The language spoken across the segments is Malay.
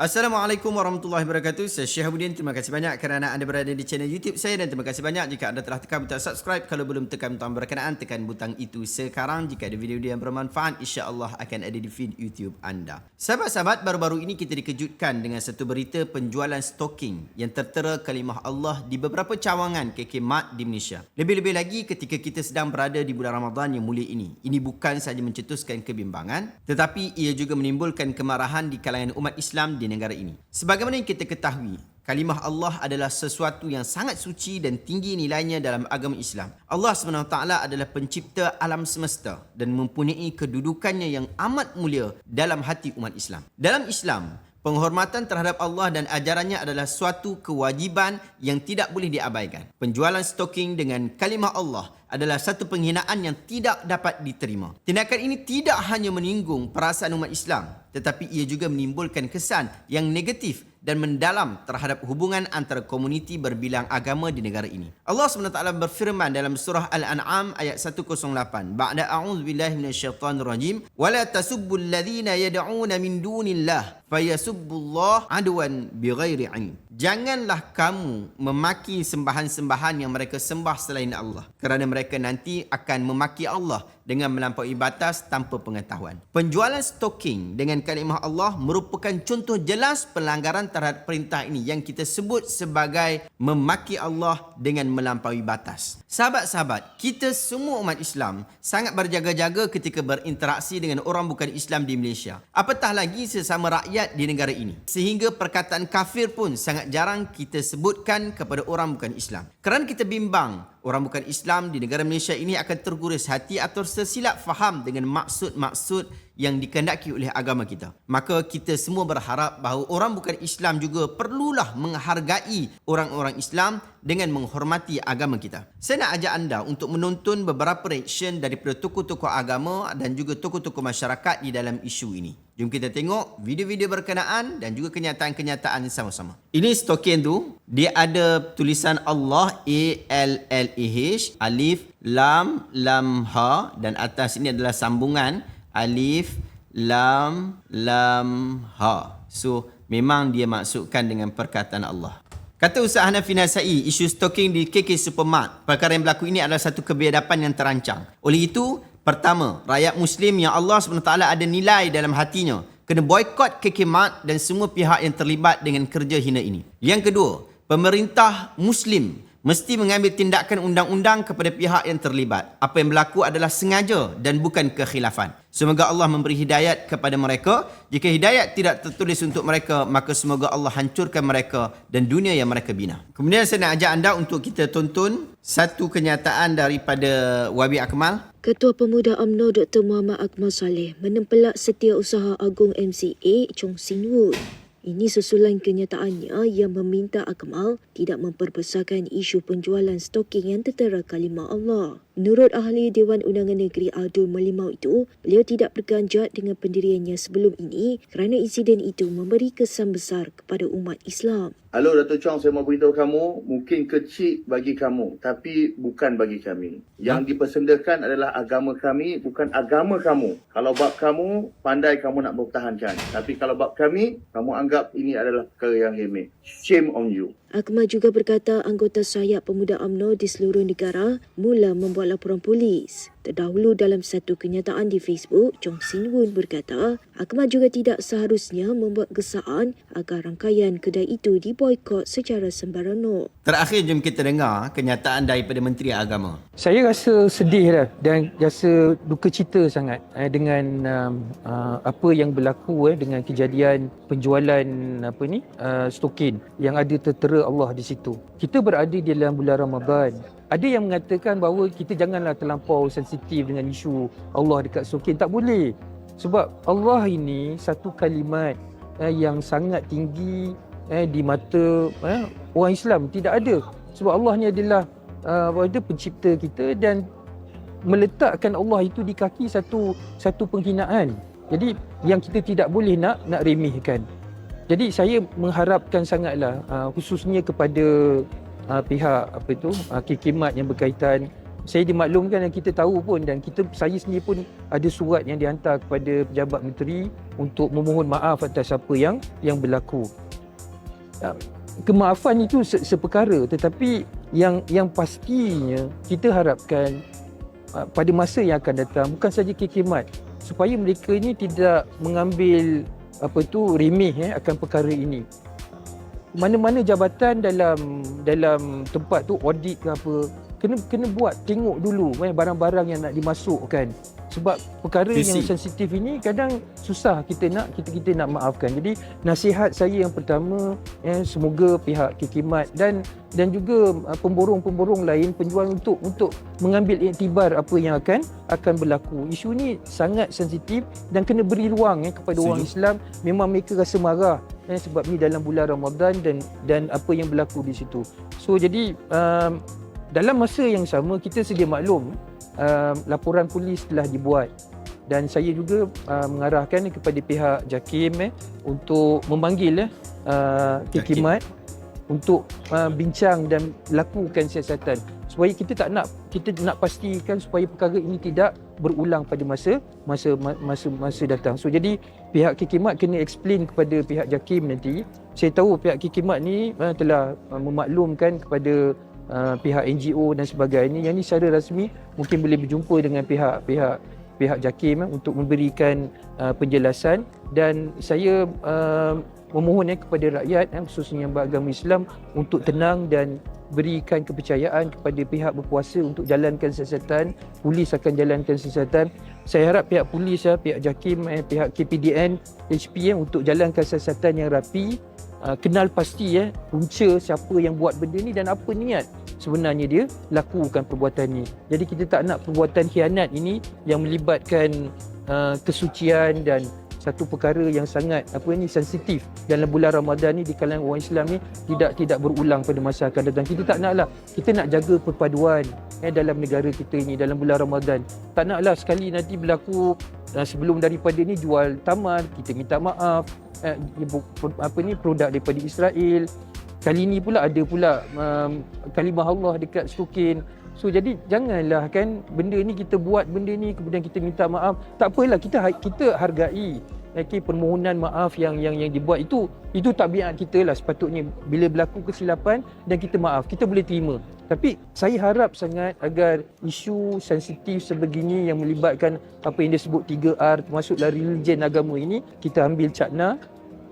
Assalamualaikum warahmatullahi wabarakatuh. Saya Syekh Habudin. Terima kasih banyak kerana anda berada di channel YouTube saya dan terima kasih banyak jika anda telah tekan butang subscribe. Kalau belum tekan butang berkenaan, tekan butang itu sekarang. Jika ada video-video yang bermanfaat, insya-Allah akan ada di feed YouTube anda. Sahabat-sahabat, baru-baru ini kita dikejutkan dengan satu berita penjualan stoking yang tertera kalimah Allah di beberapa cawangan KK Mart di Malaysia. Lebih-lebih lagi ketika kita sedang berada di bulan Ramadan yang mulia ini. Ini bukan sahaja mencetuskan kebimbangan, tetapi ia juga menimbulkan kemarahan di kalangan umat Islam di negara ini. Sebagaimana yang kita ketahui, kalimah Allah adalah sesuatu yang sangat suci dan tinggi nilainya dalam agama Islam. Allah SWT adalah pencipta alam semesta dan mempunyai kedudukannya yang amat mulia dalam hati umat Islam. Dalam Islam, penghormatan terhadap Allah dan ajarannya adalah suatu kewajiban yang tidak boleh diabaikan. Penjualan stoking dengan kalimah Allah adalah satu penghinaan yang tidak dapat diterima. Tindakan ini tidak hanya menyinggung perasaan umat Islam, tetapi ia juga menimbulkan kesan yang negatif dan mendalam terhadap hubungan antara komuniti berbilang agama di negara ini. Allah SWT berfirman dalam surah Al-An'am ayat 108, Ba'da a'udzubillahi minasyaitanirrajim, wala tasubbul ladzina yad'una min dunillah fayasubbullah adwan bighairi 'ilm. Janganlah kamu memaki sembahan-sembahan yang mereka sembah selain Allah, kerana mereka nanti akan memaki Allah dengan melampaui batas tanpa pengetahuan. Penjualan stoking dengan kalimah Allah merupakan contoh jelas pelanggaran terhadap perintah ini yang kita sebut sebagai memaki Allah dengan melampaui batas. Sahabat-sahabat, kita semua umat Islam sangat berjaga-jaga ketika berinteraksi dengan orang bukan Islam di Malaysia. Apatah lagi sesama rakyat di negara ini. Sehingga perkataan kafir pun sangat jarang kita sebutkan kepada orang bukan Islam. Kerana kita bimbang orang bukan Islam di negara Malaysia ini akan tergores hati atau tersilap faham dengan maksud-maksud yang dikehendaki oleh agama kita. Maka kita semua berharap bahawa orang bukan Islam juga perlulah menghargai orang-orang Islam dengan menghormati agama kita. Saya nak ajak anda untuk menonton beberapa reaction daripada tokoh-tokoh agama dan juga tokoh-tokoh masyarakat di dalam isu ini. Jom kita tengok video-video berkenaan dan juga kenyataan-kenyataan sama-sama. Ini stoking tu, dia ada tulisan Allah, A-L-L-E-H, alif, lam, lam, ha, dan atas ini adalah sambungan alif, lam, lam, ha. So, memang dia maksudkan dengan perkataan Allah. Kata Ustaz Hanafi Nasai, isu stoking di KK Supermart, perkara yang berlaku ini adalah satu kebiadaban yang terancang. Oleh itu, pertama, rakyat Muslim yang Allah SWT ada nilai dalam hatinya kena boykot KK Mart dan semua pihak yang terlibat dengan kerja hina ini. Yang kedua, pemerintah Muslim mesti mengambil tindakan undang-undang kepada pihak yang terlibat. Apa yang berlaku adalah sengaja dan bukan kekhilafan. Semoga Allah memberi hidayat kepada mereka. Jika hidayat tidak tertulis untuk mereka, maka semoga Allah hancurkan mereka dan dunia yang mereka bina. Kemudian saya nak ajak anda untuk kita tonton satu kenyataan daripada Wabi Akmal. Ketua Pemuda UMNO Dr. Muhammad Akmal Saleh menempelak Setiausaha Agung MCA Chong Sin Woon. Ini susulan kenyataannya yang meminta Akmal tidak memperbesarkan isu penjualan stoking yang tertera kalimah Allah. Menurut Ahli Dewan Undangan Negeri Abdul Melimau itu, beliau tidak berganjat dengan pendiriannya sebelum ini kerana insiden itu memberi kesan besar kepada umat Islam. Halo Dato' Chong, saya mau beritahu kamu, mungkin kecil bagi kamu, tapi bukan bagi kami. Yang dipersendakan adalah agama kami, bukan agama kamu. Kalau bab kamu, pandai kamu nak bertahankan. Tapi kalau bab kami, kamu anggap ini adalah perkara yang remeh. Shame on you. Akmal juga berkata anggota sayap pemuda UMNO di seluruh negara mula membuat laporan polis. Terdahulu dalam satu kenyataan di Facebook, Chong Sin Woon berkata, Akmal juga tidak seharusnya membuat gesaan agar rangkaian kedai itu diboikot secara sembarangan. Terakhir, jom kita dengar kenyataan daripada Menteri Agama. Saya rasa sedih dah dan rasa duka cita sangat dengan apa yang berlaku dengan kejadian penjualan stokin yang ada tertera Allah di situ. Kita berada di dalam bulan Ramadan. Ada yang mengatakan bahawa kita janganlah terlampau sensitif dengan isu Allah dekat stokin. Tak boleh. Sebab Allah ini satu kalimat yang sangat tinggi di mata orang Islam. Tidak ada. Sebab Allah ni adalah pencipta kita dan meletakkan Allah itu di kaki satu penghinaan. Jadi yang kita tidak boleh nak remehkan. Jadi saya mengharapkan sangatlah khususnya kepada pihak KK Mart yang berkaitan saya dimaklumkan dan kita tahu pun, dan saya sendiri pun ada surat yang dihantar kepada pejabat menteri untuk memohon maaf atas apa yang berlaku. Kemaafan itu seperkara, tetapi yang pastinya kita harapkan pada masa yang akan datang bukan saja khidmat, supaya mereka ini tidak mengambil remeh akan perkara ini. Mana-mana jabatan dalam tempat tu, audit ke apa, kena buat, tengok dulu barang-barang yang nak dimasukkan, sebab perkara yang sensitif ini kadang susah kita nak maafkan. Jadi nasihat saya yang pertama, semoga pihak khidmat dan juga pemborong-pemborong lain, penjual untuk mengambil iktibar apa yang akan berlaku. Isu ni sangat sensitif dan kena beri ruang kepada orang Islam. Memang mereka rasa marah sebab ni dalam bulan Ramadan dan apa yang berlaku di situ. So jadi dalam masa yang sama kita sedia maklum, laporan polis telah dibuat dan saya juga mengarahkan kepada pihak JAKIM untuk memanggil khidmat untuk bincang dan lakukan siasatan supaya kita nak pastikan supaya perkara ini tidak berulang pada masa datang. So jadi pihak khidmat kena explain kepada pihak JAKIM nanti. Saya tahu pihak khidmat ni telah memaklumkan kepada pihak NGO dan sebagainya. Yang ni secara rasmi mungkin boleh berjumpa dengan pihak JAKIM untuk memberikan penjelasan, dan saya memohon kepada rakyat khususnya yang beragama Islam untuk tenang dan berikan kepercayaan kepada pihak berkuasa untuk jalankan siasatan. Polis akan jalankan siasatan. Saya harap pihak polis, pihak JAKIM, pihak KPDN, HP untuk jalankan siasatan yang rapi. Kenal pasti punca siapa yang buat benda ni dan apa niat sebenarnya dia lakukan perbuatan ni. Jadi kita tak nak perbuatan khianat ini yang melibatkan kesucian dan satu perkara yang sangat sensitif dalam bulan Ramadan ni di kalangan orang Islam ni tidak berulang pada masa akan datang. Kita tak naklah, kita nak jaga perpaduan dalam negara kita ini dalam bulan Ramadan. Tak naklah sekali nanti berlaku sebelum daripada ni jual tamar, kita minta maaf, produk daripada Israel. Kali ni pula ada pula kalimah Allah dekat stokin. So jadi janganlah benda ni kita buat benda ni kemudian kita minta maaf. Tak apalah, kita hargai permohonan maaf yang dibuat itu tabiat kita lah. Sepatutnya bila berlaku kesilapan dan kita maaf, kita boleh terima. Tapi saya harap sangat agar isu sensitif sebegini yang melibatkan apa yang disebut 3R termasuklah religion, agama ini, kita ambil cakna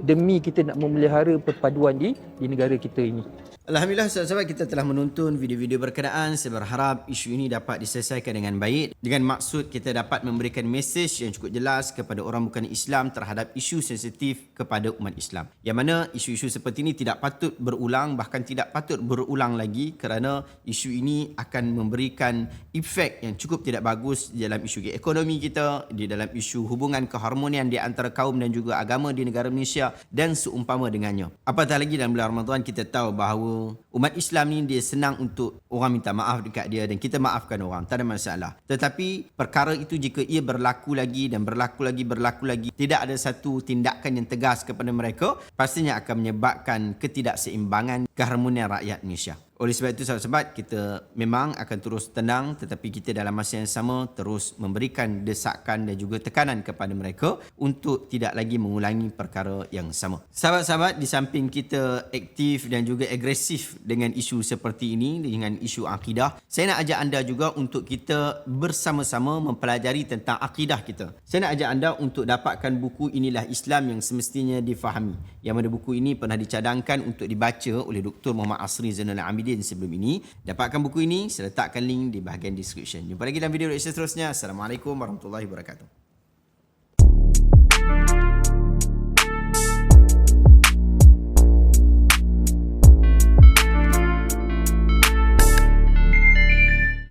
demi kita nak memelihara perpaduan di negara kita ini. Alhamdulillah sahabat-sahabat, kita telah menonton video-video berkenaan. Saya berharap isu ini dapat diselesaikan dengan baik, dengan maksud kita dapat memberikan mesej yang cukup jelas kepada orang bukan Islam terhadap isu sensitif kepada umat Islam, yang mana isu-isu seperti ini tidak patut berulang, bahkan tidak patut berulang lagi, kerana isu ini akan memberikan efek yang cukup tidak bagus di dalam isu ekonomi kita, di dalam isu hubungan keharmonian di antara kaum dan juga agama di negara Malaysia dan seumpama dengannya. Apatah lagi dalam bulan Ramadan kita tahu bahawa umat Islam ni dia senang untuk orang minta maaf dekat dia dan kita maafkan orang, tak ada masalah. Tetapi perkara itu jika ia berlaku lagi dan berlaku lagi, tidak ada satu tindakan yang tegas kepada mereka, pastinya akan menyebabkan ketidakseimbangan keharmonian rakyat Malaysia. Oleh sebab itu sahabat-sahabat, kita memang akan terus tenang, tetapi kita dalam masa yang sama terus memberikan desakan dan juga tekanan kepada mereka untuk tidak lagi mengulangi perkara yang sama. Sahabat-sahabat, di samping kita aktif dan juga agresif dengan isu seperti ini, dengan isu akidah, saya nak ajak anda juga untuk kita bersama-sama mempelajari tentang akidah kita. Saya nak ajak anda untuk dapatkan buku Inilah Islam yang semestinya difahami, yang mana buku ini pernah dicadangkan untuk dibaca oleh Dr. Muhammad Asri Zainal Abidin sebelum ini. Dapatkan buku ini, saya letakkan link di bahagian description. Jumpa lagi dalam video seterusnya. Assalamualaikum warahmatullahi wabarakatuh.